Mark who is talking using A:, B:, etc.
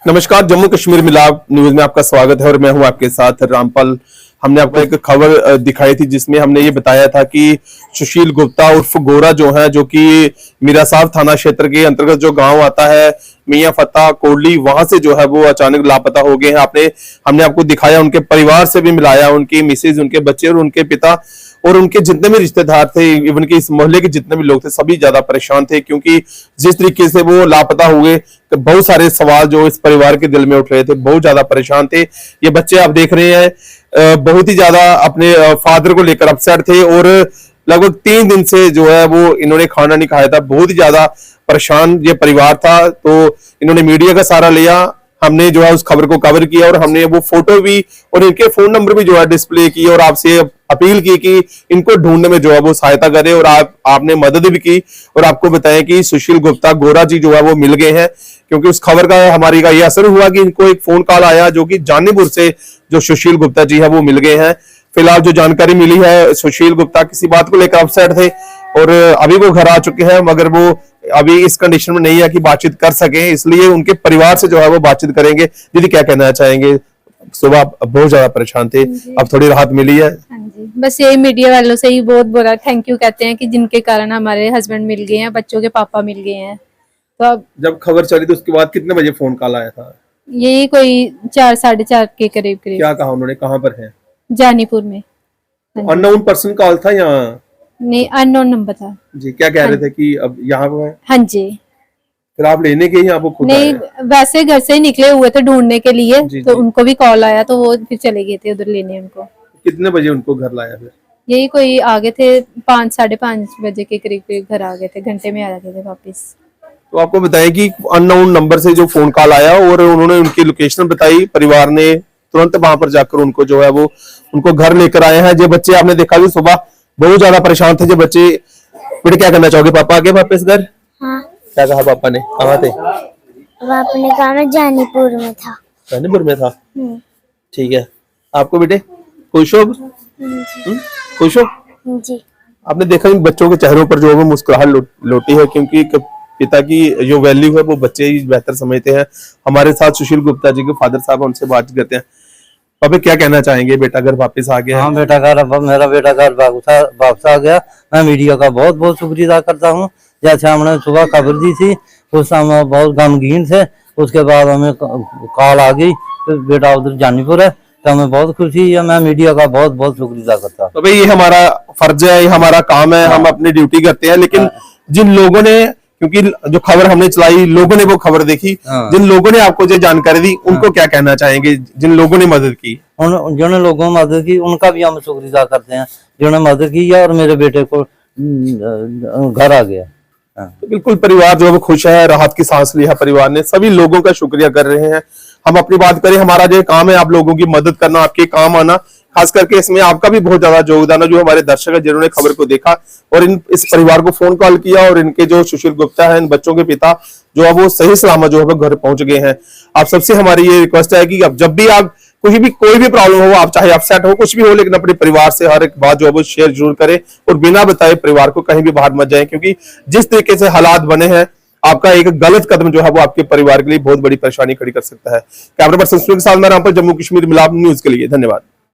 A: नमस्कार, जम्मू कश्मीर मिलाप न्यूज में आपका स्वागत है और मैं हूं आपके साथ रामपाल। हमने आपको एक खबर दिखाई थी जिसमें हमने ये बताया था कि सुशील गुप्ता उर्फ गोरा जो है, जो कि मीरासार थाना क्षेत्र के अंतर्गत जो गांव आता है मियां फत्ता कोडली, वहां से जो है वो अचानक लापता हो गए हैं। हमने आपको दिखाया, उनके परिवार से भी मिलाया, उनकी मिसेज, उनके बच्चे और उनके पिता और उनके जितने भी रिश्तेदार थे, इवन के इस मोहल्ले के जितने भी लोग थे, सभी ज्यादा परेशान थे क्योंकि जिस तरीके से वो लापता हुए तो बहुत सारे सवाल जो इस परिवार के दिल में उठ रहे थे, बहुत ज्यादा परेशान थे। ये बच्चे आप देख रहे हैं बहुत ही ज्यादा अपने फादर को लेकर अपसेट थे और लगभग 3 दिन से जो है वो इन्होंने खाना नहीं खाया था। बहुत ही ज्यादा परेशान ये परिवार था, तो इन्होंने मीडिया का सहारा लिया। हमने जो है उस खबर को कवर किया और हमने वो फोटो भी और इनके फोन नंबर भी जो है डिस्प्ले की और आपसे अपील की कि इनको ढूंढने में जो है वो सहायता करें। और आपने मदद भी की और आपको बताया कि सुशील गुप्ता गोरा जी जो है वो मिल गए हैं, क्योंकि उस खबर का हमारी का ये असर हुआ कि इनको एक फोन कॉल आया जो कि जानीपुर से जो सुशील गुप्ता जी है वो मिल गए हैं। फिलहाल जो जानकारी मिली है, सुशील गुप्ता किसी बात को लेकर अपसेट थे और अभी वो घर आ चुके हैं, मगर वो अभी इस कंडीशन में नहीं है कि बातचीत कर सके, इसलिए उनके परिवार से जो है वो बातचीत करेंगे। दीदी क्या कहना चाहेंगे? सुबह आप बहुत ज्यादा परेशान थे, अब थोड़ी राहत मिली है?
B: हाँ जी, बस यही मीडिया वालों से ही बहुत बड़ा थैंक यू कहते हैं कि जिनके कारण हमारे हस्बैंड मिल गए हैं, बच्चों के पापा मिल गए हैं। तो अब
A: जब खबर चली तो उसके बाद कितने बजे फोन कॉल आया था?
B: यही कोई 4 साढ़े 4 के करीब।
A: क्या कहा उन्होंने, कहाँ पर है?
B: जानीपुर में।
A: अननोन पर्सन कॉल था या
B: नहीं, अननोन नंबर था
A: जी? क्या कह रहे थे कि अब यहाँ पे है?
B: हाँ जी।
A: फिर आप लेने गए या आप खुद
B: नहीं, वैसे घर से ही निकले हुए थे ढूंढने के लिए,
A: जी,
B: तो
A: जी।
B: उनको भी कॉल आया तो वो फिर चले गए थे उधर लेने उनको।
A: कितने बजे उनको घर लाया फिर?
B: यही कोई आ गए थे 5 साढ़े 5 बजे के करीब घर आ गए थे, घंटे में आ गए थे वापस।
A: तो आपको बताएं कि अननोन नंबर से जो फोन कॉल आया और उन्होंने उनकी लोकेशन बताई, परिवार ने तुरंत वहां पर जाकर उनको जो है वो उनको घर लेकर आए हैं। जो बच्चे आपने देखा कि सुबह बहुत ज्यादा परेशान थे जो बच्चे। बेटे क्या करना चाहोगे? पापा आ गए वापस घर?
C: हाँ।
A: क्या कहा पापा ने? कहाँ थे?
C: पापा ने कहा मैं जानीपुर में था।
A: जानीपुर में था, ठीक है। आपको बेटे खुश हो? खुश हो?
C: जी।
A: आपने देखा इन बच्चों के चेहरों पर जो है वो मुस्कुराहट लौटी है, क्योंकि एक पिता की जो वैल्यू है वो बच्चे ही बेहतर समझते हैं। हमारे साथ सुशील गुप्ता जी के फादर साहब, उनसे बात करते हैं। पापा क्या कहना चाहेंगे? बेटा घर वापस आ गया?
D: हाँ बेटा घर, मेरा बेटा घर वापस आ गया। मैं मीडिया का बहुत बहुत शुक्रिया अदा करता हूँ। जैसे हमने सुबह खबर दी थी उस समय हम बहुत गमगीन थे, उसके बाद हमें कॉल आ गई तो बेटा उधर जानीपुर है, तो हमें बहुत खुशी है। मैं मीडिया का बहुत बहुत शुक्रिया अदा करता हूँ।
A: तो भाई ये हमारा फर्ज है, ये हमारा काम है, हम अपनी ड्यूटी करते हैं। लेकिन जिन लोगों ने, क्योंकि जो खबर हमने चलाई, लोगों ने वो खबर देखी, जिन लोगों ने आपको जो जानकारी दी उनको क्या कहना चाहेंगे? जिन लोगों ने मदद की,
D: जिन्होंने लोगों ने मदद की उनका भी हम शुक्रिया करते हैं, जिन्होंने मदद की है और मेरे बेटे को घर आ गया।
A: तो बिल्कुल परिवार जो है वो खुश है, राहत की सांस ली है परिवार ने। सभी लोगों का शुक्रिया कर रहे हैं। हम अपनी बात करें, हमारा जो काम है आप लोगों की मदद करना, आपके काम आना, खास करके इसमें आपका भी बहुत ज्यादा योगदान है। जो हमारे दर्शक है जिन्होंने खबर को देखा और इस परिवार को फोन कॉल किया और इनके जो सुशील गुप्ता है, इन बच्चों के पिता जो है वो सही सलामत जो है वो घर पहुंच गए हैं। आप सबसे हमारी ये रिक्वेस्ट है कि अब जब भी आप कोई भी प्रॉब्लम हो, आप चाहे अपसेट हो, कुछ भी हो, लेकिन अपने परिवार से हर एक बात जो है वो शेयर जरूर करें और बिना बताए परिवार को कहीं भी बाहर मत जाएं, क्योंकि जिस तरीके से हालात बने हैं, आपका एक गलत कदम जो है वो आपके परिवार के लिए बहुत बड़ी परेशानी खड़ी कर सकता है। कैमरा पर्सन के साथ मैं रामपाल, जम्मू कश्मीर मिलाप न्यूज के लिए। धन्यवाद।